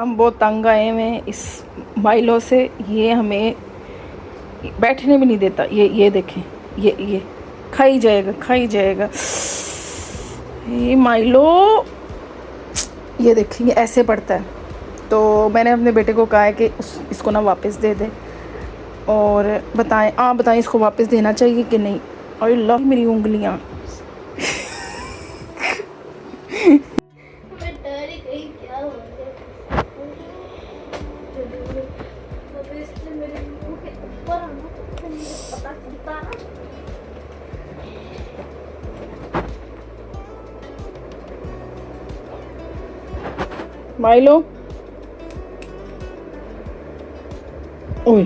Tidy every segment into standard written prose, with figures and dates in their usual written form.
हम बहुत तंग आए हुए हैं इस माइलो से। ये हमें बैठने भी नहीं देता। ये देखें, ये खा ही जाएगा, खा ही जाएगा ये माइलो। ये देखें, ये ऐसे पड़ता है। तो मैंने अपने बेटे को कहा है कि इसको ना वापस दे दे। और बताएं, आप बताएं, इसको वापस देना चाहिए कि नहीं। और अल्लाह, मेरी उंगलियां। माइलो, ओए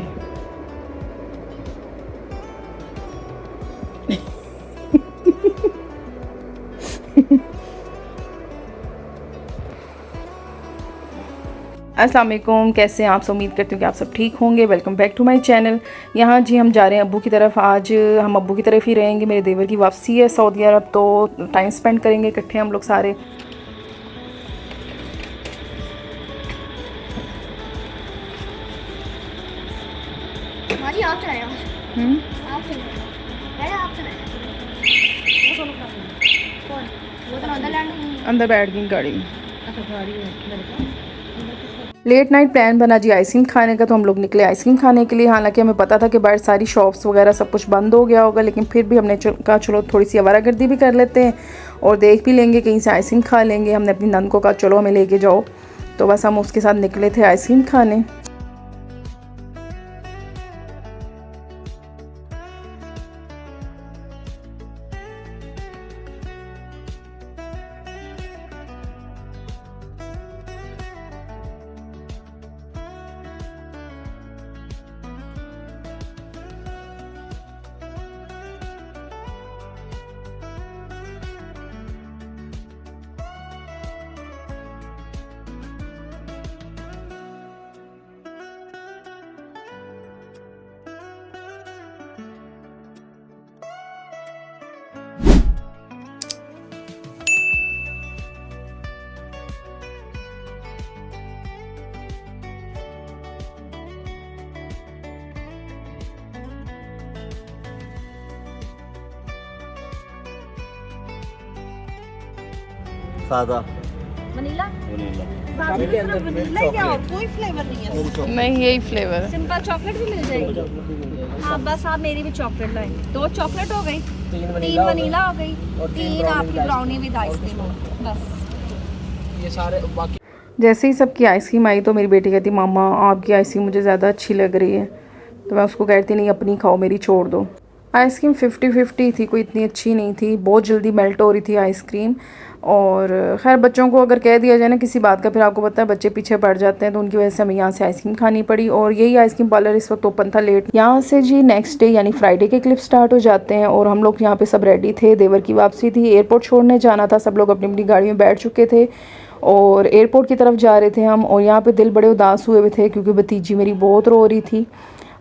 अस्सलाम वालेकुम, कैसे हैं आप सब। उम्मीद करती हूँ कि आप सब ठीक होंगे। Welcome back to my channel. यहाँ जी हम जा रहे हैं अब्बू की तरफ। आज हम अब्बू की तरफ ही रहेंगे। मेरे देवर की वापसी है सऊदी अरब, तो टाइम स्पेंड करेंगे इकट्ठे हम लोग सारे। अंदर बैठ गई गाड़ी में। लेट नाइट प्लान बना जी आइसक्रीम खाने का, तो हम लोग निकले आइसक्रीम खाने के लिए। हालांकि हमें पता था कि बाहर सारी शॉप्स वगैरह सब कुछ बंद हो गया होगा, लेकिन फिर भी हमने कहा चलो थोड़ी सी आवारागर्दी भी कर लेते हैं और देख भी लेंगे, कहीं से आइसक्रीम खा लेंगे। हमने अपनी नंद को कहा चलो हमें लेके जाओ, तो बस हम उसके साथ निकले थे आइसक्रीम खाने। सादा वनीला वनीला या और कोई फ्लेवर नहीं है? नहीं, यही फ्लेवर है। सिंपल चॉकलेट भी मिल जाएगी। हाँ बस आप मेरी भी चॉकलेट लाएं। 2 चॉकलेट हो गई, 3 वनीला हो गई, 3 आपकी ब्राउनी विद आइसक्रीम हो गई। बस ये सारे बाकी। जैसे ही सबकी आइसक्रीम आई तो मेरी बेटी कहती मामा आपकी आइसक्रीम मुझे ज़्यादा अच्छी लग रही है। तो मैं उसको कहती नहीं, अपनी खाओ, मेरी छोड़ दो। आइसक्रीम 50-50 थी, कोई इतनी अच्छी नहीं थी। बहुत जल्दी मेल्ट हो रही थी आइसक्रीम। और ख़ैर बच्चों को अगर कह दिया जाए ना किसी बात का, फिर आपको पता है बच्चे पीछे पड़ जाते हैं, तो उनकी वजह से हमें यहाँ से आइसक्रीम खानी पड़ी। और यही आइसक्रीम पार्लर इस वक्त ओपन था लेट। यहाँ से जी नेक्स्ट डे यानी फ्राइडे के क्लिप स्टार्ट हो जाते हैं। और हम लोग यहाँ पे सब रेडी थे, देवर की वापसी थी, एयरपोर्ट छोड़ने जाना था। सब लोग अपनी अपनी गाड़ी में बैठ चुके थे और एयरपोर्ट की तरफ जा रहे थे हम। और यहाँ पे दिल बड़े उदास हुए हुए थे क्योंकि भतीजी मेरी बहुत रो रही थी।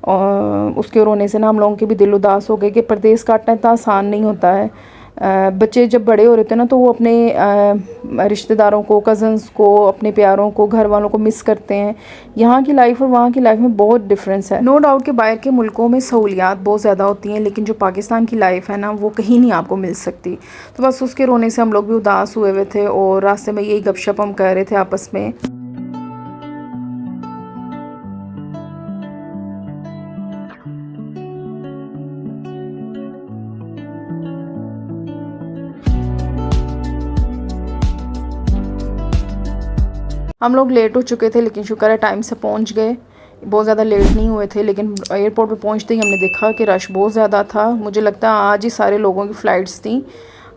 और उसके रोने से ना हम लोगों के भी दिल उदास हो गए कि परदेस काटना इतना आसान नहीं होता है। बच्चे जब बड़े हो रहे थे ना, तो वो अपने रिश्तेदारों को, कज़न्स को, अपने प्यारों को, घर वालों को मिस करते हैं। यहाँ की लाइफ और वहाँ की लाइफ में बहुत डिफरेंस है। नो डाउट कि बाहर के मुल्कों में सहूलियात बहुत ज़्यादा होती हैं, लेकिन जो पाकिस्तान की लाइफ है ना, वो कहीं नहीं आपको मिल सकती। तो बस उसके रोने से हम लोग भी उदास हुए हुए थे और रास्ते में यही गपशप हम कर रहे थे आपस में। हम लोग लेट हो चुके थे, लेकिन शुक्र है टाइम से पहुंच गए। बहुत ज़्यादा लेट नहीं हुए थे, लेकिन एयरपोर्ट पे पहुंचते ही हमने देखा कि रश बहुत ज़्यादा था। मुझे लगता है आज ही सारे लोगों की फ़्लाइट्स थी।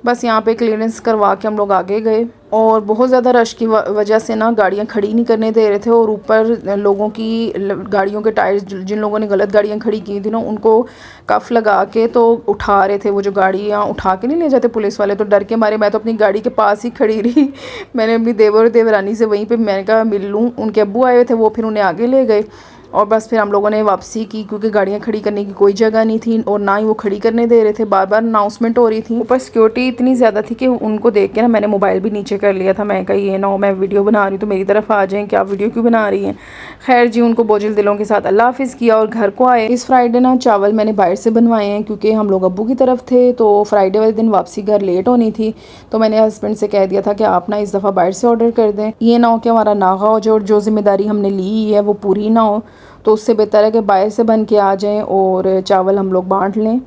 बस यहाँ पे क्लियरेंस करवा के हम लोग आगे गए। और बहुत ज़्यादा रश की वजह से ना गाड़ियाँ खड़ी नहीं करने दे रहे थे। और ऊपर लोगों की गाड़ियों के टायर्स, जिन लोगों ने गलत गाड़ियाँ खड़ी की थी ना, उनको कफ लगा के तो उठा रहे थे। वो जो गाड़ियाँ उठा के नहीं ले जाते पुलिस वाले, तो डर के मारे मैं तो अपनी गाड़ी के पास ही खड़ी रही। मैंने अपनी देवर देवरानी से वहीं पे मैंने कहा मिल लूँ। उनके अब्बू आए हुए थे, वो फिर उन्हें आगे ले गए। और बस फिर हम लोगों ने वापसी की, क्योंकि गाड़ियाँ खड़ी करने की कोई जगह नहीं थी और ना ही वो खड़ी करने दे रहे थे, बार बार अनाउंसमेंट हो रही थी। ऊपर सिक्योरिटी इतनी ज़्यादा थी कि उनको देख के ना मैंने मोबाइल भी नीचे कर लिया था। मैं कही ये ना हो मैं वीडियो बना रही हूँ तो मेरी तरफ आ जाएँ कि आप वीडियो क्यों बना रही हैं। खैर जी, उनको बोझिल दिलों के साथ अल्लाह हाफिज़ किया और घर को आए। इस फ्राइडे ना चावल मैंने बाहर से बनवाए हैं, क्योंकि हम लोग अब्बू की तरफ थे तो फ्राइडे वाले दिन वापसी घर लेट होनी थी। तो मैंने हस्बैंड से कह दिया था कि आप ना इस दफ़ा बाहर से ऑर्डर कर दें, ये ना हो कि हमारा नागा हो जो जिम्मेदारी हमने ली है वो पूरी ना हो। तो उससे बेहतर है कि बाहर से बन के आ जाएं और चावल हम लोग बांट लें,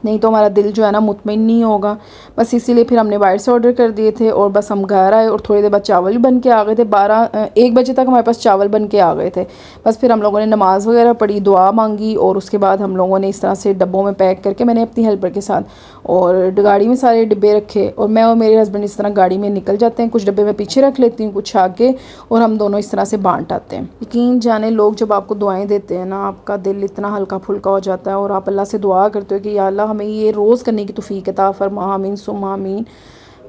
नहीं तो हमारा दिल जो है ना मुतमईन नहीं होगा। बस इसीलिए फिर हमने बाहर से ऑर्डर कर दिए थे और बस हम घर आए और थोड़ी देर बाद चावल भी बन के आ गए थे। 1 बजे तक हमारे पास चावल बन के आ गए थे। बस फिर हम लोगों ने नमाज़ वगैरह पढ़ी, दुआ मांगी और उसके बाद हम लोगों ने इस तरह से डब्बों में पैक करके, मैंने अपनी हेल्पर के साथ, और गाड़ी में सारे डिब्बे रखे और मैं और मेरे हस्बैंड इस तरह गाड़ी में निकल जाते हैं। कुछ डब्बे मैं पीछे रख लेती हूँ, कुछ आगे, और हम दोनों इस तरह से बांट आते हैं। यकीन जाने लोग जब आपको दुआएं देते हैं ना, आपका दिल इतना हल्का फुल्का हो जाता है और आप अल्लाह से दुआ करते हो कि या अल्लाह हमें ये रोज़ करने की तौफीक अता फरमा, आमीन सुम्मा आमीन।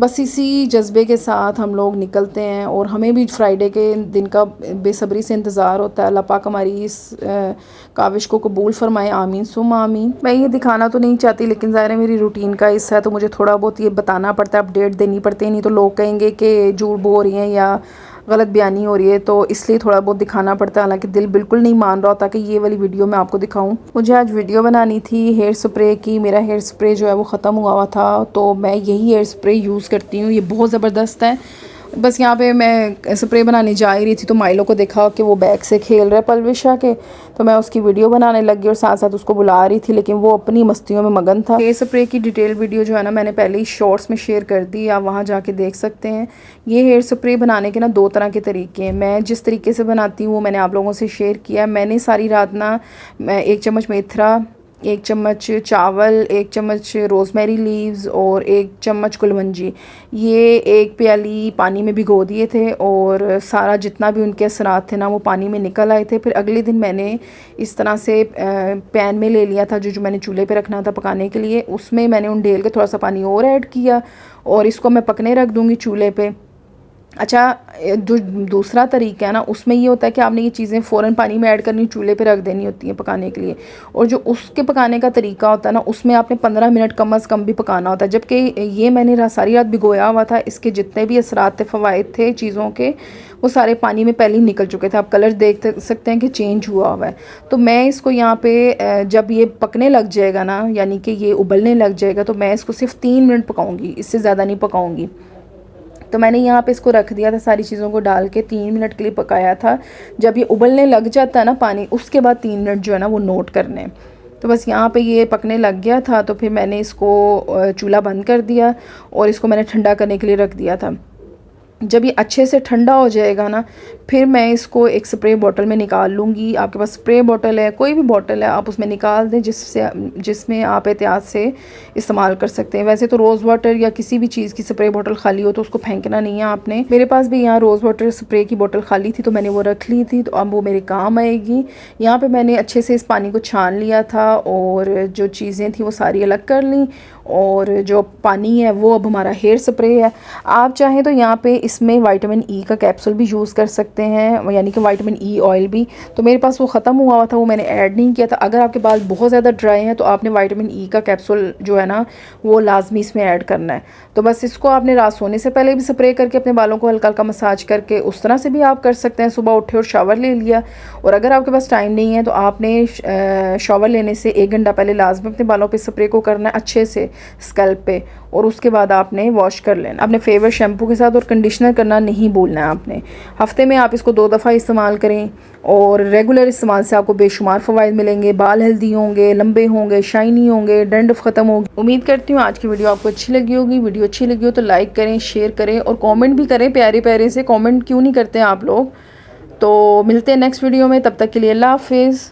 बस इसी जज्बे के साथ हम लोग निकलते हैं और हमें भी फ्राइडे के दिन का बेसब्री से इंतज़ार होता है। अल्लाह पाक हमारी इस काविश को कबूल फरमाए, आमीन सुम्मा आमीन। मैं ये दिखाना तो नहीं चाहती, लेकिन ज़ाहिर है मेरी रूटीन का हिस्सा है तो मुझे थोड़ा बहुत ये बताना पड़ता है, अपडेट देनी पड़ती है, नहीं तो लोग कहेंगे कि झूठ बोल रही हैं या गलत बयानी हो रही है, तो इसलिए थोड़ा बहुत दिखाना पड़ता है। हालांकि दिल बिल्कुल नहीं मान रहा होता कि ये वाली वीडियो मैं आपको दिखाऊं। मुझे आज वीडियो बनानी थी हेयर स्प्रे की। मेरा हेयर स्प्रे जो है वो ख़त्म हुआ था, तो मैं यही हेयर स्प्रे यूज़ करती हूँ। ये बहुत ज़बरदस्त है। बस यहाँ पे मैं स्प्रे बनाने जा ही रही थी तो माइलो को देखा कि वो बैग से खेल रहा है पलविशा के, तो मैं उसकी वीडियो बनाने लगी और साथ साथ उसको बुला रही थी, लेकिन वो अपनी मस्तियों में मगन था। हेयर स्प्रे की डिटेल वीडियो जो है ना मैंने पहले ही शॉर्ट्स में शेयर कर दी, आप वहाँ जाके देख सकते हैं। ये हेयर स्प्रे बनाने के ना 2 तरह के तरीके हैं। मैं जिस तरीके से बनाती हूँ वो मैंने आप लोगों से शेयर किया। मैंने सारी रात ना 1 चम्मच मेथरा, 1 चम्मच चावल, 1 चम्मच रोज़मेरी लीव्स और 1 चम्मच कुलवंजी, ये 1 प्याली पानी में भिगो दिए थे और सारा जितना भी उनके असरात थे ना वो पानी में निकल आए थे। फिर अगले दिन मैंने इस तरह से पैन में ले लिया था जो मैंने चूल्हे पे रखना था पकाने के लिए, उसमें मैंने उंडेल के थोड़ा सा पानी और ऐड किया और इसको मैं पकने रख दूँगी चूल्हे पे। अच्छा, जो दूसरा तरीका है ना उसमें ये होता है कि आपने ये चीज़ें फ़ौरन पानी में ऐड करनी, चूल्हे पे रख देनी होती हैं पकाने के लिए, और जो उसके पकाने का तरीका होता है ना उसमें आपने 15 मिनट कम से कम भी पकाना होता है। जबकि ये मैंने सारी रात भिगोया हुआ था, इसके जितने भी असरात थे, फ़वाइद थे चीज़ों के, वो सारे पानी में पहले ही निकल चुके थे। आप कलर देख सकते हैं कि चेंज हुआ हुआ है। तो मैं इसको यहाँ पे जब ये पकने लग जाएगा ना, यानी कि ये उबलने लग जाएगा, तो मैं इसको सिर्फ 3 मिनट पकाऊँगी, इससे ज़्यादा नहीं पकाऊँगी। तो मैंने यहाँ पे इसको रख दिया था, सारी चीज़ों को डाल के 3 मिनट के लिए पकाया था। जब ये उबलने लग जाता है ना पानी, उसके बाद 3 मिनट जो है ना वो नोट करने। तो बस यहाँ पे ये पकने लग गया था, तो फिर मैंने इसको चूल्हा बंद कर दिया और इसको मैंने ठंडा करने के लिए रख दिया था। जब ये अच्छे से ठंडा हो जाएगा ना, फिर मैं इसको एक स्प्रे बॉटल में निकाल लूँगी। आपके पास स्प्रे बॉटल है, कोई भी बॉटल है, आप उसमें निकाल दें जिसमें आप एहतियात से इस्तेमाल कर सकते हैं। वैसे तो रोज़ वाटर या किसी भी चीज़ की स्प्रे बॉटल खाली हो तो उसको फेंकना नहीं है आपने। मेरे पास भी यहाँ रोज़ वाटर स्प्रे की बॉटल खाली थी तो मैंने वो रख ली थी, तो अब वो मेरे काम आएगी। यहाँ पर मैंने अच्छे से इस पानी को छान लिया था और जो चीज़ें थी वो सारी अलग कर ली, और जो पानी है वो अब हमारा हेयर स्प्रे है। आप चाहें तो यहाँ पे इसमें विटामिन ई का कैप्सूल भी यूज़ कर सकते हैं, यानी कि विटामिन ई ऑयल भी। तो मेरे पास वो ख़त्म हुआ था, वो मैंने ऐड नहीं किया था। अगर आपके बाल बहुत ज़्यादा ड्राई हैं तो आपने विटामिन ई का कैप्सूल जो है ना वो लाजमी इसमें ऐड करना है। तो बस इसको आपने रात सोने से पहले भी स्प्रे करके अपने बालों को हल्का हल्का मसाज करके उस तरह से भी आप कर सकते हैं। सुबह उठे और शावर ले लिया, और अगर आपके पास टाइम नहीं है तो आपने शावर लेने से 1 घंटा पहले लाजमी अपने बालों पे स्प्रे को करना है अच्छे से स्कैल्प पे, और उसके बाद आपने वॉश कर लेना अपने फेवरेट शैम्पू के साथ, और कंडीशनर करना नहीं भूलना है आपने। हफ्ते में आप इसको 2 दफ़ा इस्तेमाल करें और रेगुलर इस्तेमाल से आपको बेशुमार फ़वाइद मिलेंगे। बाल हेल्दी होंगे, लंबे होंगे, शाइनी होंगे, डंडफ ख़त्म होगी। उम्मीद करती हूँ आज की वीडियो आपको अच्छी लगी होगी। वीडियो अच्छी लगी हो तो लाइक करें, शेयर करें और कमेंट भी करें। प्यारे प्यारे से कमेंट क्यों नहीं करते आप लोग। तो मिलते हैं नेक्स्ट वीडियो में, तब तक के लिए अल्लाह हाफिज़।